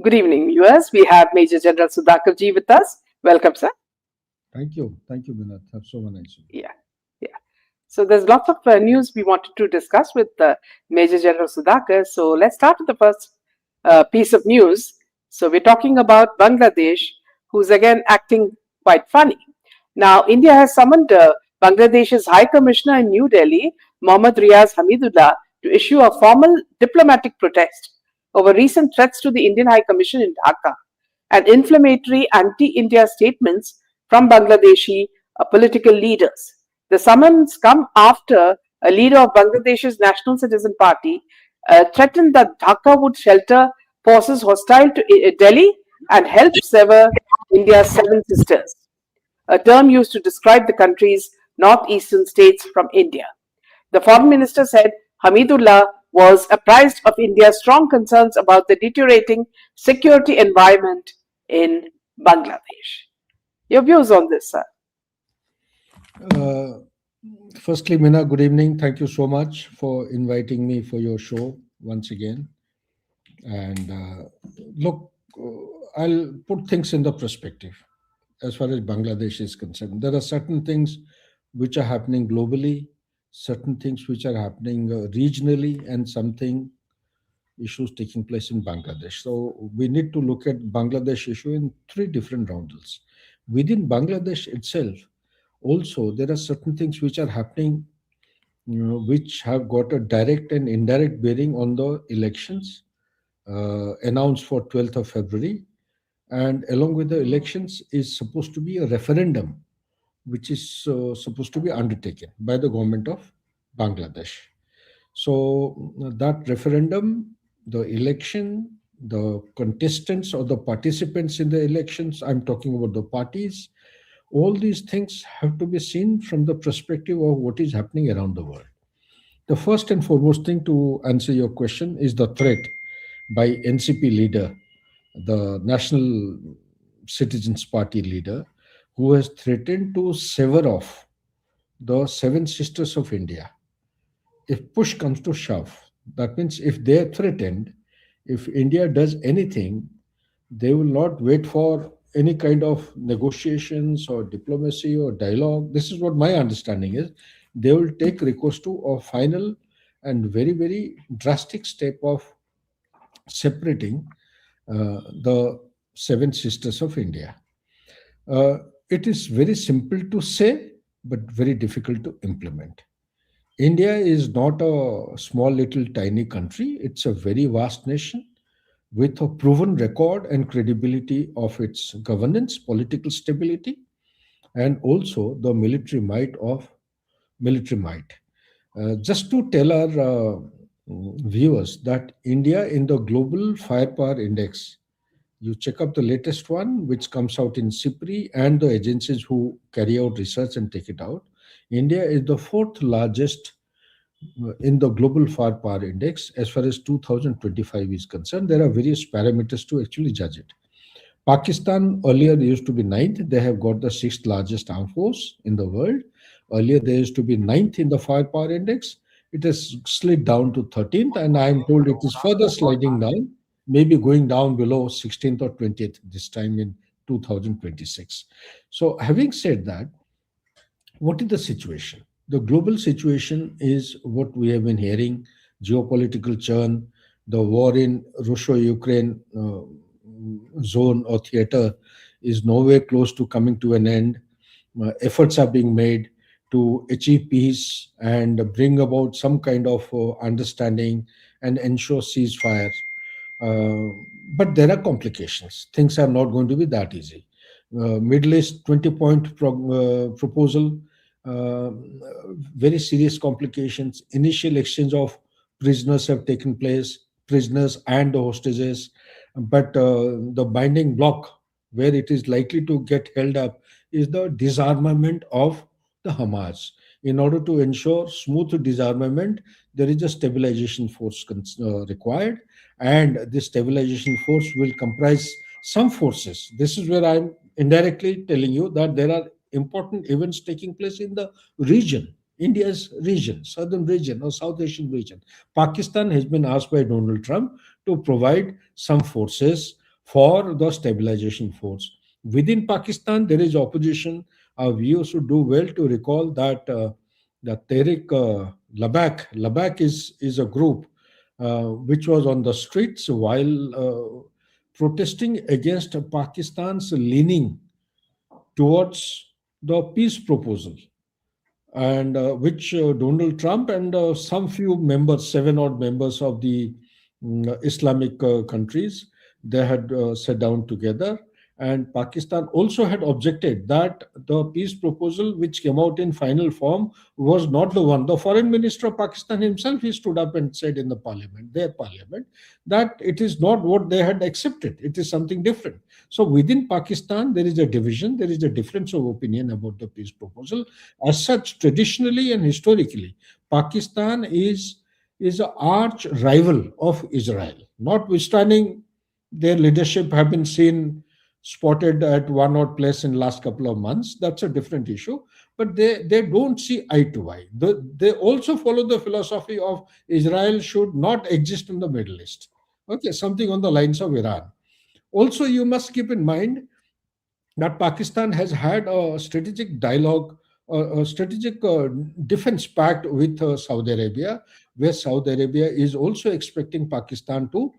Good evening, viewers. We have Major General Sudhakar Jee with us. Welcome, sir. Thank you. Thank you, Vinod. That's so nice. Yeah, yeah. So there's lots of news we wanted to discuss with Major General Sudhakar. So let's start with the first piece of news. So we're talking about Bangladesh, who's again acting quite funny. Now, India has summoned Bangladesh's High Commissioner in New Delhi, Mohammad Riaz Hamidullah, to issue a formal diplomatic protest over recent threats to the Indian High Commission in Dhaka and inflammatory anti-India statements from Bangladeshi political leaders. The summons come after a leader of Bangladesh's National Citizen Party threatened that Dhaka would shelter forces hostile to Delhi and help sever India's seven sisters, a term used to describe the country's northeastern states from India. The foreign minister said Hamidullah was apprised of India's strong concerns about the deteriorating security environment in Bangladesh. Your views on this, sir? Firstly, Mina, good evening. Thank you so much for inviting me for your show once again. And look, I'll put things in the perspective as far as Bangladesh is concerned. There are certain things which are happening globally, certain things which are happening regionally, and something issues taking place in Bangladesh. So we need to look at Bangladesh issue in three different roundels. Within Bangladesh itself, also there are certain things which are happening, which have got a direct and indirect bearing on the elections announced for 12th of February. And along with the elections is supposed to be a referendum, which is supposed to be undertaken by the government of Bangladesh. So that referendum, the election, the contestants or the participants in the elections, I'm talking about the parties, all these things have to be seen from the perspective of what is happening around the world. The first and foremost thing to answer your question is the threat by NCP leader, the National Citizens Party leader, who has threatened to sever off the seven sisters of India. If push comes to shove, that means if they are threatened, if India does anything, they will not wait for any kind of negotiations or diplomacy or dialogue. This is what my understanding is. They will take recourse to a final and very, very drastic step of separating the seven sisters of India. It is very simple to say, but very difficult to implement. India is not a small, little, tiny country. It's a very vast nation with a proven record and credibility of its governance, political stability, and also the military might of military might. Just to tell our viewers that India in the global firepower index, you check up the latest one, which comes out in CIPRI and the agencies who carry out research and take it out. India is the fourth largest in the global firepower index as far as 2025 is concerned. There are various parameters to actually judge it. Pakistan earlier used to be ninth. They have got the sixth largest armed force in the world. Earlier they used to be ninth in the firepower index. It has slid down to 13th, and I am told it is further sliding down, maybe going down below 16th or 20th this time in 2026. So having said that, what is the situation? The global situation is what we have been hearing: geopolitical churn, the war in Russia-Ukraine zone or theater is nowhere close to coming to an end. Efforts are being made to achieve peace and bring about some kind of understanding and ensure ceasefire. But there are complications. Things are not going to be that easy. Middle East 20-point proposal, uh, very serious complications. Initial exchange of prisoners have taken place, prisoners and the hostages, but the binding block where it is likely to get held up is the disarmament of the Hamas. In order to ensure smooth disarmament, there is a stabilization force required, and this stabilization force will comprise some forces. This is where I'm indirectly telling you that there are important events taking place in the region, India's region, southern region or South Asian region. Pakistan has been asked by Donald Trump to provide some forces for the stabilization force. Within Pakistan, there is opposition. We used to do well to recall that the Tehrik Labak is a group which was on the streets while protesting against Pakistan's leaning towards the peace proposal, and which Donald Trump and some few members, seven odd members of the Islamic countries, they had sat down together. And Pakistan also had objected that the peace proposal, which came out in final form, was not the one. The foreign minister of Pakistan himself, he stood up and said in the parliament, their parliament, that it is not what they had accepted. It is something different. So within Pakistan, there is a division, there is a difference of opinion about the peace proposal. As such, traditionally and historically, Pakistan is an arch rival of Israel. Notwithstanding, their leadership have been seen spotted at one odd place in last couple of months. That's a different issue. But they don't see eye to eye. They also follow the philosophy of Israel should not exist in the Middle East. Okay, something on the lines of Iran. Also, you must keep in mind that Pakistan has had a strategic dialogue, a strategic defense pact with Saudi Arabia, where Saudi Arabia is also expecting Pakistan to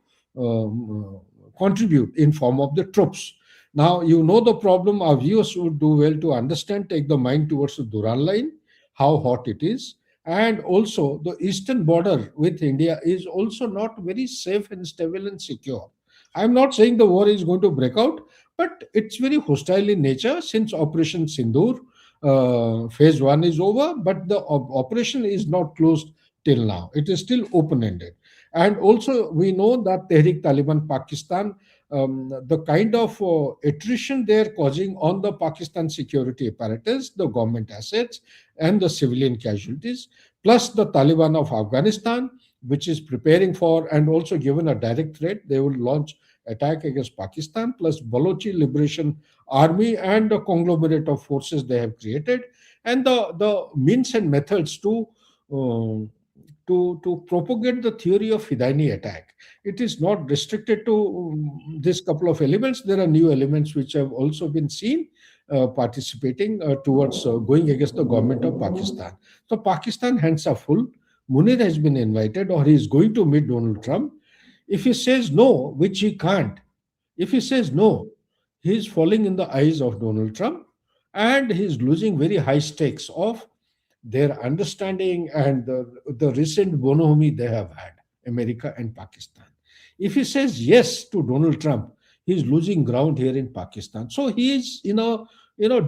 contribute in form of the troops. Now, you know the problem. Our viewers would do well to understand, take the mind towards the Duran line, how hot it is. And also, the eastern border with India is also not very safe and stable and secure. I'm not saying the war is going to break out, but it's very hostile in nature since Operation Sindoor phase one is over, but the operation is not closed till now. It is still open ended. And also, we know that Tehrik Taliban Pakistan, the kind of attrition they are causing on the Pakistan security apparatus, the government assets, and the civilian casualties, plus the Taliban of Afghanistan, which is preparing for and also given a direct threat, they will launch attack against Pakistan, plus Balochi Liberation Army and a conglomerate of forces they have created, and the means and methods uh, to propagate the theory of Fidaini attack. It is not restricted to this couple of elements. There are new elements which have also been seen participating towards going against the government of Pakistan. So Pakistan hands are full. Munir has been invited, or he is going to meet Donald Trump. If he says no, which he can't, if he says no, he is falling in the eyes of Donald Trump, and he is losing very high stakes of their understanding and the recent bonhomie they have had, America and Pakistan. If he says yes to Donald Trump, he is losing ground here in Pakistan. So he is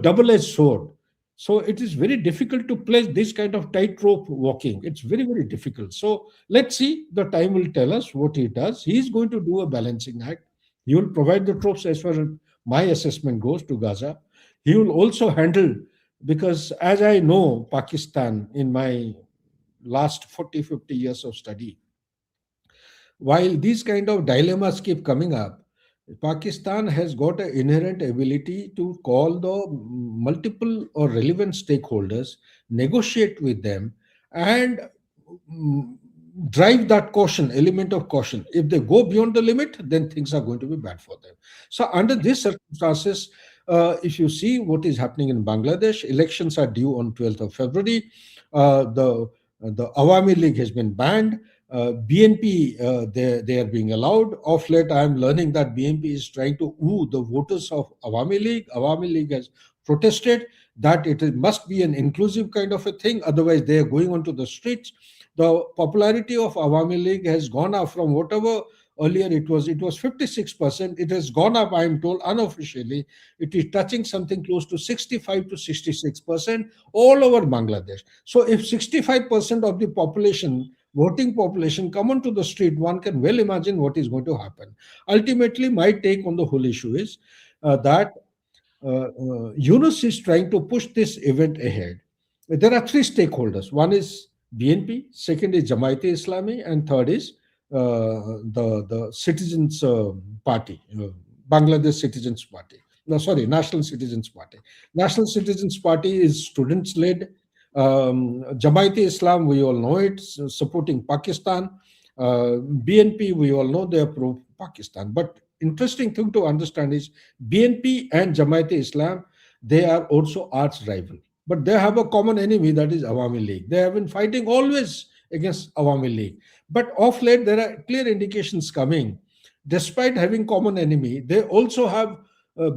double-edged sword. So it is very difficult to play this kind of tightrope walking. It's very, very difficult. So let's see. The time will tell us what he does. He is going to do a balancing act. He will provide the troops as far as my assessment goes to Gaza. He will also handle, because as I know Pakistan in my last 40, 50 years of study, while these kind of dilemmas keep coming up, Pakistan has got an inherent ability to call the multiple or relevant stakeholders, negotiate with them, and mm, drive that caution, element of caution. If they go beyond the limit, then things are going to be bad for them. So, under these circumstances, if you see what is happening in Bangladesh, elections are due on 12th of February. The Awami League has been banned. BNP, they are being allowed. Of late, I am learning that BNP is trying to woo the voters of Awami League. Awami League has protested that must be an inclusive kind of a thing. Otherwise, they are going onto the streets. The popularity of Awami League has gone up from whatever earlier it was 56%. It has gone up, I am told unofficially. It is touching something close to 65 to 66% all over Bangladesh. So if 65% of the population, voting population, come onto the street, one can well imagine what is going to happen. Ultimately, my take on the whole issue is that Yunus is trying to push this event ahead. There are three stakeholders. One is BNP, second is Jamaat Islami, and third is the Citizens Party, Bangladesh Citizens Party. No, sorry, National Citizens Party. National Citizens Party is students led. Jamaat Islam, we all know it, supporting Pakistan. BNP, we all know they are pro Pakistan. But interesting thing to understand is BNP and Jamaat Islam, they are also arch rival. But they have a common enemy, that is Awami League. They have been fighting always against Awami League. But of late, there are clear indications coming. Despite having common enemy, they also have,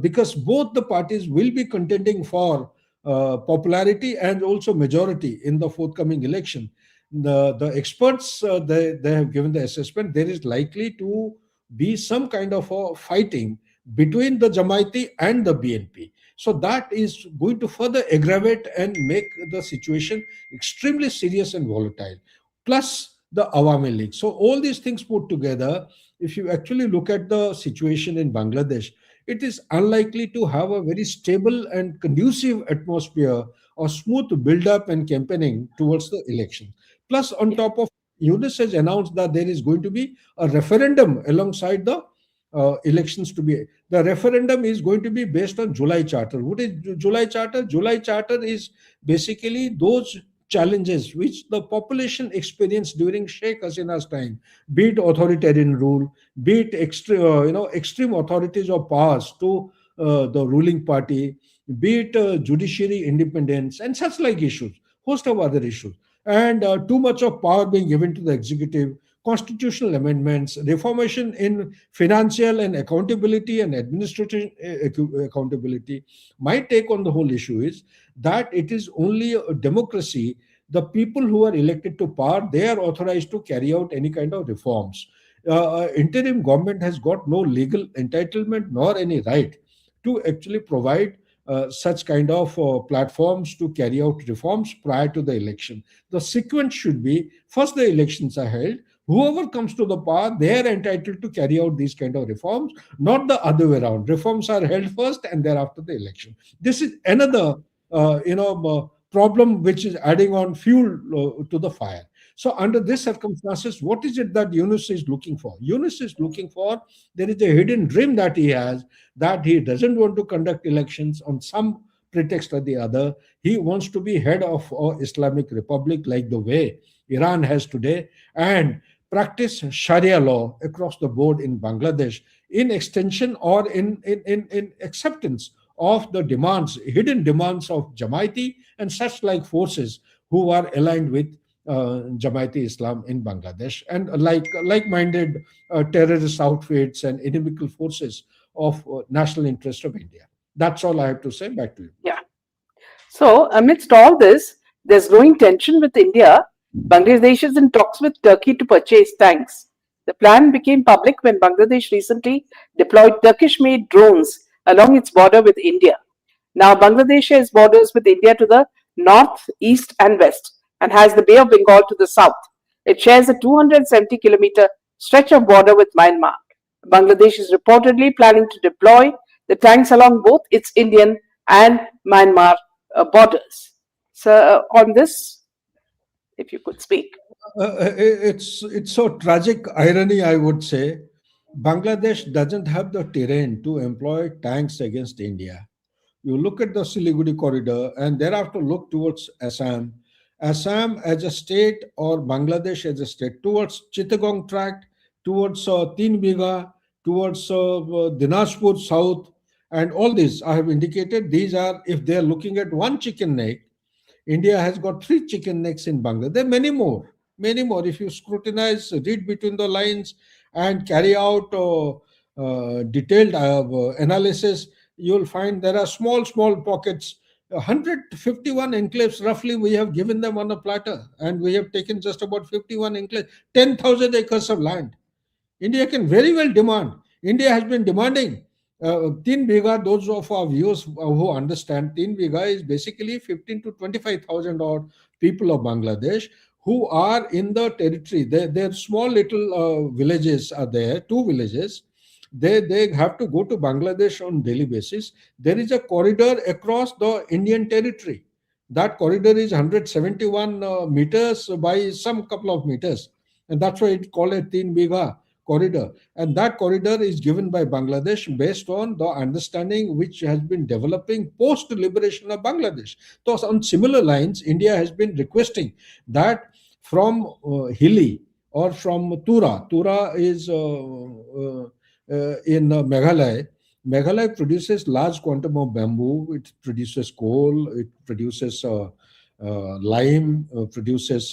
because both the parties will be contending for popularity and also majority in the forthcoming election. The experts, they have given the assessment there is likely to be some kind of a fighting between the Jamaiti and the BNP. So that is going to further aggravate and make the situation extremely serious and volatile. Plus the Awami League. So all these things put together, if you actually look at the situation in Bangladesh, it is unlikely to have a very stable and conducive atmosphere or smooth build up and campaigning towards the election. Plus, on Yeah. top of, Yunus has announced that there is going to be a referendum alongside the elections to be. The referendum is going to be based on July Charter. What is July Charter? July Charter is basically those challenges which the population experienced during Sheikh Hasina's time, be it authoritarian rule, be it extreme authorities or powers to the ruling party, be it judiciary independence and such like issues, host of other issues, and too much of power being given to the executive, constitutional amendments, reformation in financial and accountability and administrative accountability. My take on the whole issue is that it is only a democracy. The people who are elected to power, they are authorized to carry out any kind of reforms. Interim government has got no legal entitlement nor any right to actually provide such kind of platforms to carry out reforms prior to the election. The sequence should be first the elections are held. Whoever comes to the power, they are entitled to carry out these kind of reforms, not the other way around. Reforms are held first and thereafter the election. This is another problem which is adding on fuel to the fire. So under these circumstances, what is it that Yunus is looking for? Yunus is looking for, there is a hidden dream that he has, that he doesn't want to conduct elections on some pretext or the other. He wants to be head of an Islamic republic like the way Iran has today, and practice Sharia law across the board in Bangladesh in extension or in acceptance of the demands, hidden demands of Jamaiti and such like forces who are aligned with Jamaati Islam in Bangladesh, and like-minded terrorist outfits and inimical forces of national interest of India. That's all I have to say. Back to you. Yeah. So, amidst all this, there's growing tension with India. Bangladesh is in talks with Turkey to purchase tanks. The plan became public when Bangladesh recently deployed Turkish made drones along its border with India. Now, Bangladesh shares borders with India to the north, east, and west, and has the Bay of Bengal to the south. It shares a 270-kilometer stretch of border with Myanmar. Bangladesh is reportedly planning to deploy the tanks along both its Indian and Myanmar borders. So, on this, if you could speak. It's so tragic irony, I would say. Bangladesh doesn't have the terrain to employ tanks against India. You look at the Siliguri corridor and thereafter look towards Assam. Assam as a state or Bangladesh as a state, towards Chittagong tract, towards Teen Biga, towards Dinajpur south, and all these I have indicated. These are, if they are looking at one chicken neck, India has got three chicken necks in Bangladesh. There are many more, many more. If you scrutinize, read between the lines, and carry out detailed analysis, you'll find there are small, small pockets. 151 enclaves roughly we have given them on a platter, and we have taken just about 51 enclaves, 10,000 acres of land. India can very well demand. India has been demanding. Teen Biga, those of our viewers who understand, Teen Biga is basically 15 to 25,000 odd people of Bangladesh who are in the territory. Their small little villages are there, two villages. They have to go to Bangladesh on daily basis. There is a corridor across the Indian territory. That corridor is 171 meters by some couple of meters. And that's why it's called a Teen Biga corridor, and that corridor is given by Bangladesh based on the understanding which has been developing post liberation of Bangladesh. So on similar lines, India has been requesting that from Hili or from Tura is in Meghalaya. Meghalaya produces large quantum of bamboo. It produces coal. It produces lime. Produces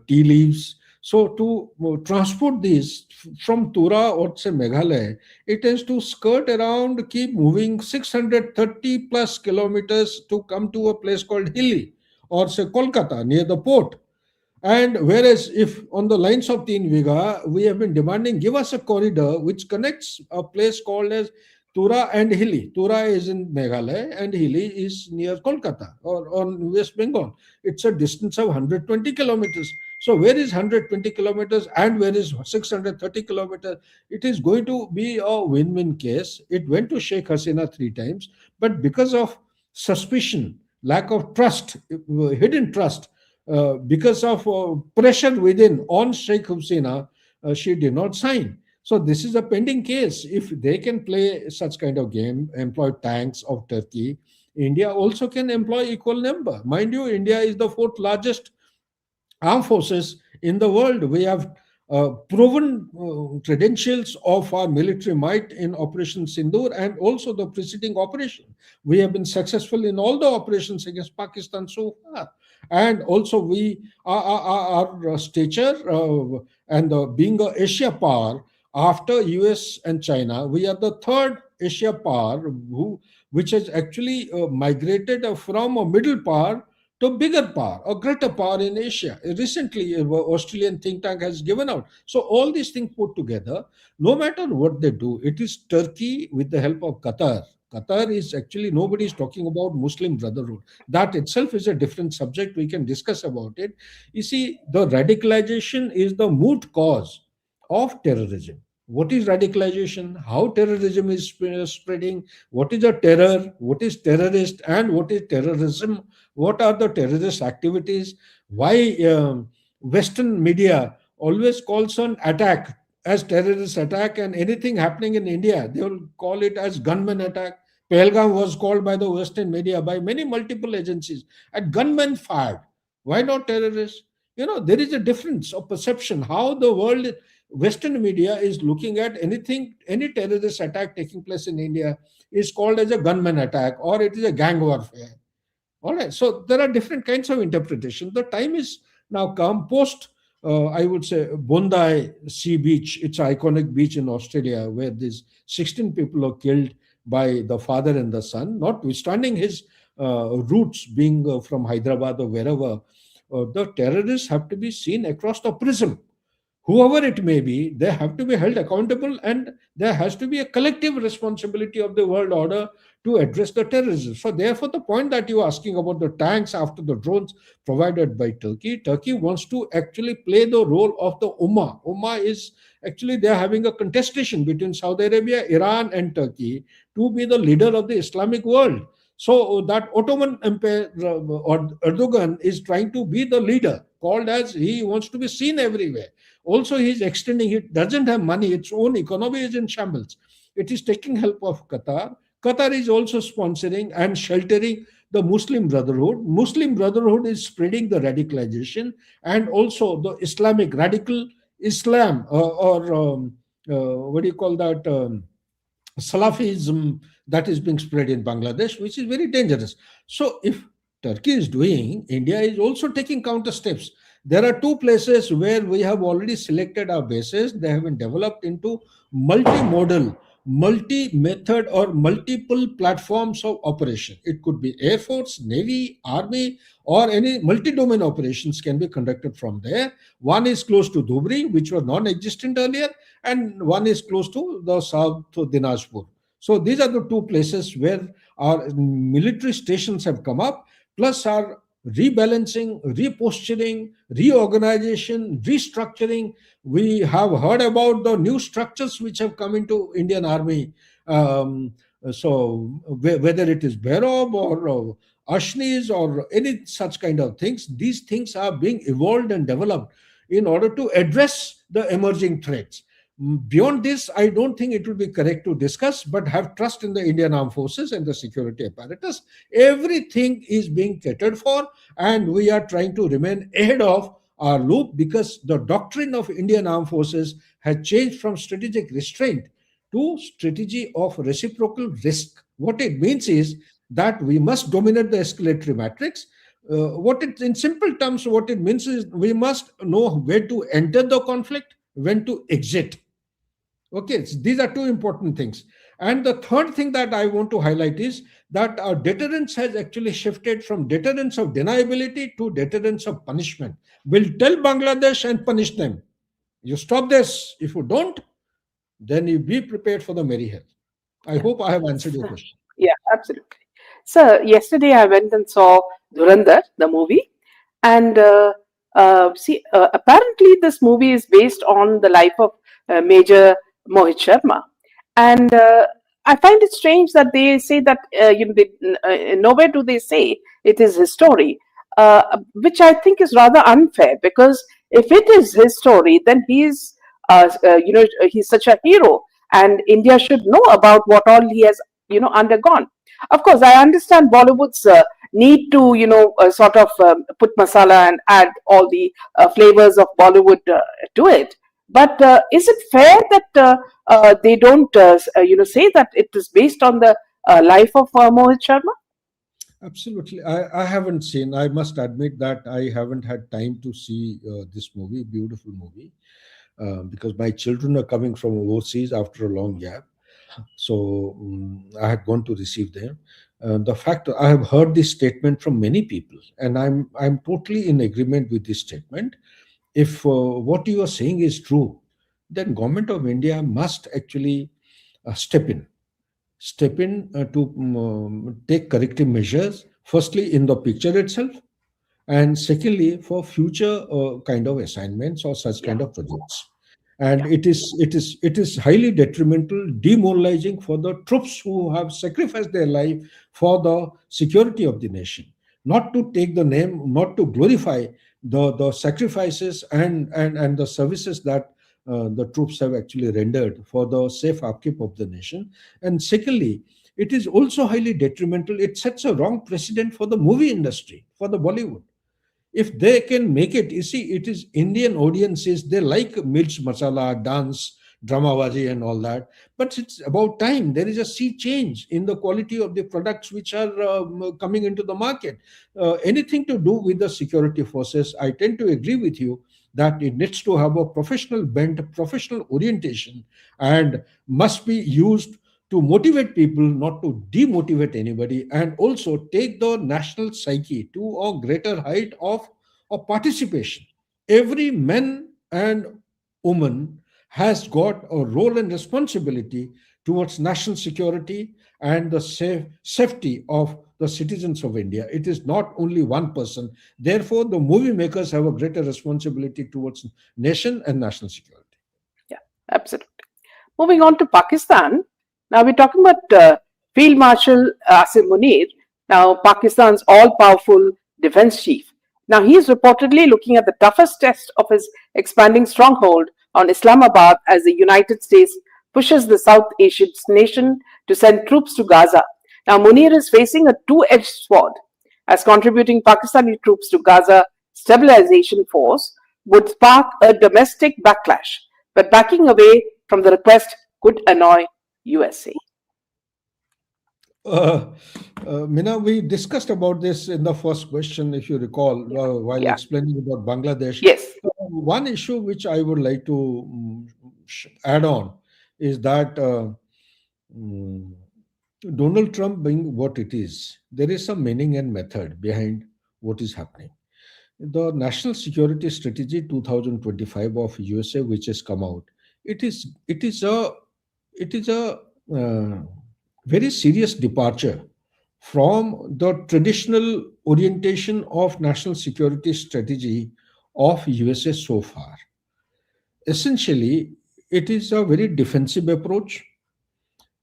tea leaves. So to transport these from Tura or say Meghalaya, it has to skirt around, keep moving 630 plus kilometers to come to a place called Hilli or say Kolkata near the port. And whereas if on the lines of Teen Viga, we have been demanding, give us a corridor which connects a place called as Tura and Hilli. Tura is in Meghalaya and Hilli is near Kolkata or West Bengal. It's a distance of 120 kilometers. So where is 120 kilometers and where is 630 kilometers? It is going to be a win-win case. It went to Sheikh Hasina 3 times, but because of suspicion, lack of trust, hidden trust, because of pressure within on Sheikh Hasina, she did not sign. So this is a pending case. If they can play such kind of game, employ tanks of Turkey, India also can employ equal number. Mind you, India is the fourth largest armed forces in the world. We have proven credentials of our military might in Operation Sindoor and also the preceding operation. We have been successful in all the operations against Pakistan so far. And also, we our stature and being a Asia power after US and China, we are the third Asia power which has actually migrated from a middle power to bigger power or greater power in Asia. Recently, Australian think tank has given out. So all these things put together, no matter what they do, it is Turkey with the help of Qatar. Qatar is actually, nobody is talking about Muslim Brotherhood. That itself is a different subject. We can discuss about it. You see, the radicalization is the root cause of terrorism. What is radicalization? How terrorism is spreading? What is a terror? What is terrorist? And what is terrorism? What are the terrorist activities? Why Western media always calls on attack as terrorist attack, and anything happening in India, they will call it as gunman attack. Pahalgam was called by the Western media, by many multiple agencies, at gunmen fired. Why not terrorists? There is a difference of perception. How the world, Western media is looking at anything, any terrorist attack taking place in India is called as a gunman attack or it is a gang warfare. All right. So there are different kinds of interpretation. The time is now come post, I would say, Bondi Sea Beach. It's an iconic beach in Australia where these 16 people are killed by the father and the son, notwithstanding his roots being from Hyderabad or wherever. The terrorists have to be seen across the prism, whoever it may be. They have to be held accountable, and there has to be a collective responsibility of the world order to address the terrorism. So, therefore, the point that you are asking about the tanks after the drones provided by Turkey, Turkey wants to actually play the role of the Ummah. Ummah is actually, they are having a contestation between Saudi Arabia, Iran, and Turkey to be the leader of the Islamic world. So that Ottoman Empire or Erdogan is trying to be the leader, called as he wants to be seen everywhere. Also, he is extending, it doesn't have money, its own economy is in shambles. It is taking help of Qatar. Qatar is also sponsoring and sheltering the Muslim Brotherhood. Muslim Brotherhood is spreading the radicalization and also the Islamic radical Islam or what do you call that? Salafism that is being spread in Bangladesh, which is very dangerous. So, if Turkey is doing, India is also taking counter steps. There are two places where we have already selected our bases. They have been developed into multimodal, multi-method, or multiple platforms of operation. It could be Air Force, Navy, Army, or any multi-domain operations can be conducted from there. One is close to Dhubri, which was non-existent earlier, and one is close to the south to Dinajpur. So these are the two places where our military stations have come up, plus our rebalancing, reposturing, reorganization, restructuring. We have heard about the new structures which have come into Indian Army. So whether it is Berob or Ashnis or any such kind of things, these things are being evolved and developed in order to address the emerging threats. Beyond this, I don't think it would be correct to discuss, but have trust in the Indian Armed Forces and the security apparatus. Everything is being catered for, and we are trying to remain ahead of our loop because the doctrine of Indian Armed Forces has changed from strategic restraint to strategy of reciprocal risk. What it means is that we must dominate the escalatory matrix. In simple terms, what it means is we must know where to enter the conflict, when to exit. Okay, so these are two important things. And the third thing that I want to highlight is that our deterrence has actually shifted from deterrence of deniability to deterrence of punishment. We'll tell Bangladesh and punish them. You stop this. If you don't, then you be prepared for the merry hell. I Yeah. hope I have answered your So, question. yeah, absolutely. So yesterday I went and saw Dhurandhar, the movie, and apparently this movie is based on the life of Major Mohit Sharma, and I find it strange that they say that nowhere do they say it is his story, which I think is rather unfair because if it is his story, then he's such a hero, and India should know about what all he has undergone. Of course, I understand Bollywood's need to sort of put masala and add all the flavors of Bollywood to it. But is it fair that they don't say that it is based on the life of Mohit Sharma? Absolutely. I haven't seen, I must admit that I haven't had time to see this movie, beautiful movie, because my children are coming from overseas after a long gap. So I had gone to receive them. The fact I have heard this statement from many people, and I'm totally in agreement with this statement. If what you are saying is true, then government of India must actually step in to take corrective measures. Firstly, in the picture itself, and secondly for future kind of assignments or such Yeah, kind of projects. And yeah, it is highly detrimental, demoralizing for the troops who have sacrificed their life for the security of the nation, not to take the name, not to glorify the sacrifices and the services that the troops have actually rendered for the safe upkeep of the nation. And secondly, it is also highly detrimental. It sets a wrong precedent for the movie industry, for the Bollywood. If they can make it, you see, it is Indian audiences, they like mirch masala, dance, dramabazi and all that. But it's about time there is a sea change in the quality of the products which are coming into the market. Anything to do with the security forces, I tend to agree with you that it needs to have a professional bent, professional orientation, and must be used to motivate people, not to demotivate anybody, and also take the national psyche to a greater height of participation. Every man and woman has got a role and responsibility towards national security and the safety of the citizens of India. It is not only one person. Therefore, the movie makers have a greater responsibility towards nation and national security. yeah, absolutely. Moving on to Pakistan. Now we're talking about Field Marshal Asim Munir, now Pakistan's all-powerful defense chief. Now he is reportedly looking at the toughest test of his expanding stronghold on Islamabad as the United States pushes the South Asian nation to send troops to Gaza. Now Munir is facing a two-edged sword, as contributing Pakistani troops to Gaza stabilization force would spark a domestic backlash, but backing away from the request could annoy USA. Uh, Mina, we discussed about this in the first question, if you recall, Yeah, while yeah, explaining about Bangladesh. yes, One issue which I would like to add on is that mm, Donald Trump being what it is, there is some meaning and method behind what is happening. The National Security Strategy 2025 of USA, which has come out, it is a very serious departure from the traditional orientation of national security strategy of USA so far. Essentially, it is a very defensive approach.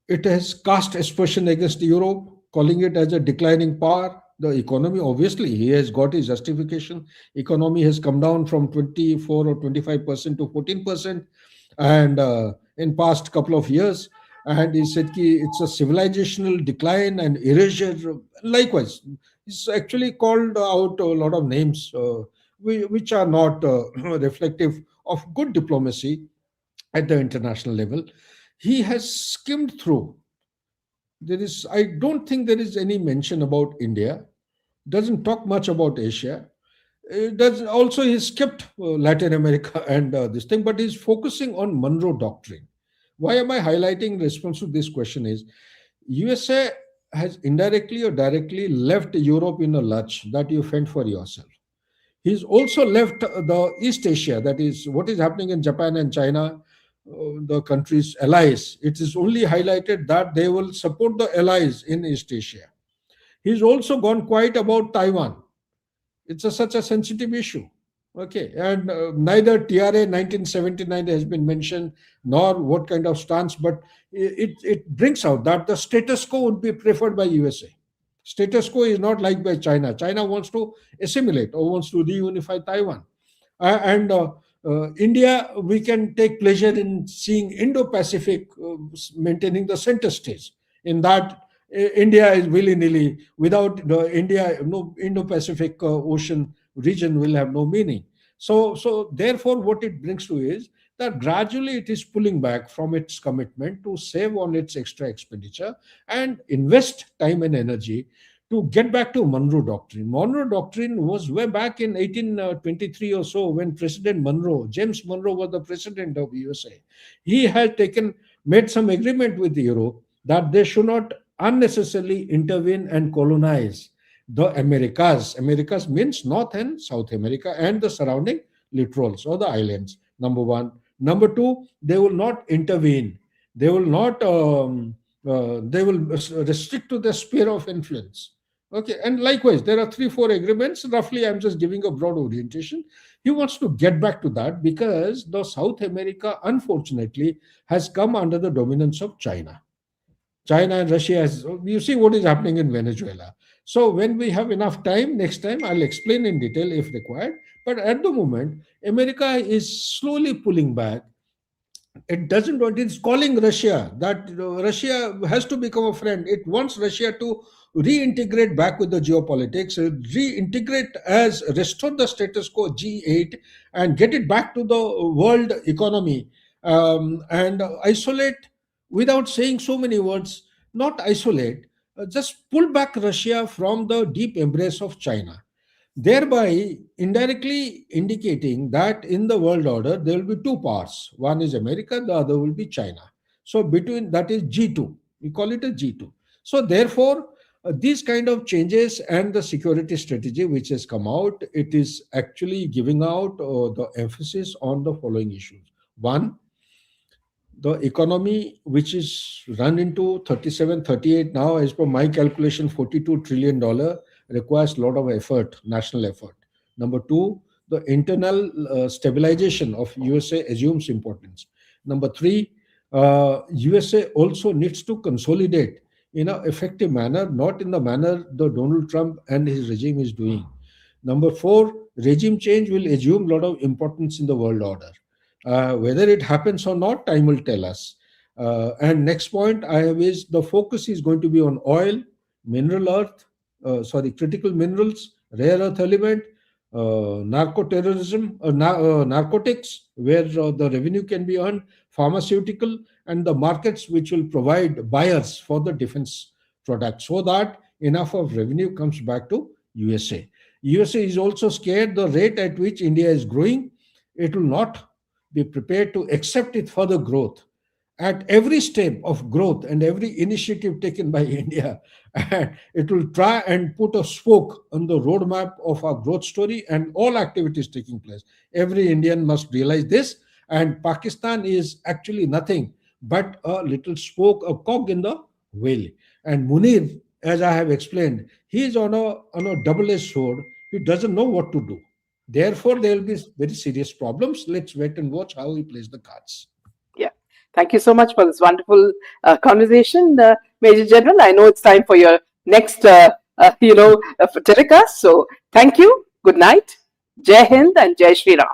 It has cast aspersion against Europe, calling it as a declining power. The economy, obviously, he has got his justification. Economy has come down from 24 or 25% to 14%, and in past couple of years. And he said it's a civilizational decline and erasure. Likewise, he's actually called out a lot of names which are not reflective of good diplomacy at the international level. he has skimmed through. I don't think there is any mention about India, doesn't talk much about Asia. Does also he skipped Latin America and this thing, but he's focusing on Monroe Doctrine. Why am I highlighting in response to this question is USA has indirectly or directly left Europe in a lurch that you fend for yourself. He's also left the East Asia, that is what is happening in Japan and China, the countries' allies. It is only highlighted that they will support the allies in East Asia. He's also gone quiet about Taiwan. It's such a sensitive issue. Okay, and neither TRA 1979 has been mentioned, nor what kind of stance, but it brings out that the status quo would be preferred by USA. Status quo is not liked by China. China wants to assimilate or wants to reunify Taiwan. And India, we can take pleasure in seeing Indo-Pacific maintaining the center stage. In that, India is willy-nilly. Without the India, no Indo-Pacific Ocean region will have no meaning. So therefore, what it brings to is that gradually it is pulling back from its commitment to save on its extra expenditure and invest time and energy to get back to Monroe Doctrine. Monroe Doctrine was way back in 1823 or so when President Monroe, James Monroe, was the president of USA. He had made some agreement with Europe that they should not unnecessarily intervene and colonize the Americas. Americas means North and South America and the surrounding littorals or the islands. Number one. Number two, they will not intervene. They will not. They will restrict to the sphere of influence. Okay, and likewise, there are 3, 4 agreements. Roughly, I'm just giving a broad orientation. He wants to get back to that because the South America, unfortunately, has come under the dominance of China. China and Russia has, you see what is happening in Venezuela. So when we have enough time, next time I'll explain in detail if required. But at the moment, America is slowly pulling back. It doesn't want, it's calling Russia that Russia has to become a friend. It wants Russia to reintegrate back with the geopolitics, reintegrate as restore the status quo G8 and get it back to the world economy, and isolate without saying so many words, not isolate, just pull back Russia from the deep embrace of China, thereby indirectly indicating that in the world order there will be two powers. One is America, the other will be China. So between that is G2. We call it a G2. So therefore, these kind of changes and the security strategy which has come out, it is actually giving out the emphasis on the following issues. One, the economy which is run into 37, 38 now, as per my calculation, $42 trillion requires a lot of effort, national effort. Number two, the internal stabilization of USA assumes importance. Number three, USA also needs to consolidate in an effective manner, not in the manner the Donald Trump and his regime is doing. Number four, regime change will assume a lot of importance in the world order. Whether it happens or not, time will tell us. And next point I have is the focus is going to be on oil, mineral earth, critical minerals, rare earth element, narcotics, where the revenue can be earned, pharmaceutical, and the markets which will provide buyers for the defense products so that enough of revenue comes back to USA. USA is also scared the rate at which India is growing. It will not be prepared to accept it further growth. At every step of growth and every initiative taken by India, it will try and put a spoke on the roadmap of our growth story and all activities taking place. Every Indian must realize this, and Pakistan is actually nothing but a little spoke, a cog in the wheel. And Munir, as I have explained, he is on a double-edged sword. He doesn't know what to do. Therefore, there will be very serious problems. Let's wait and watch how he plays the cards. Yeah. Thank you so much for this wonderful conversation, Major General. I know it's time for your next, telecast. So thank you. Good night. Jai Hind and Jai Shri Ram.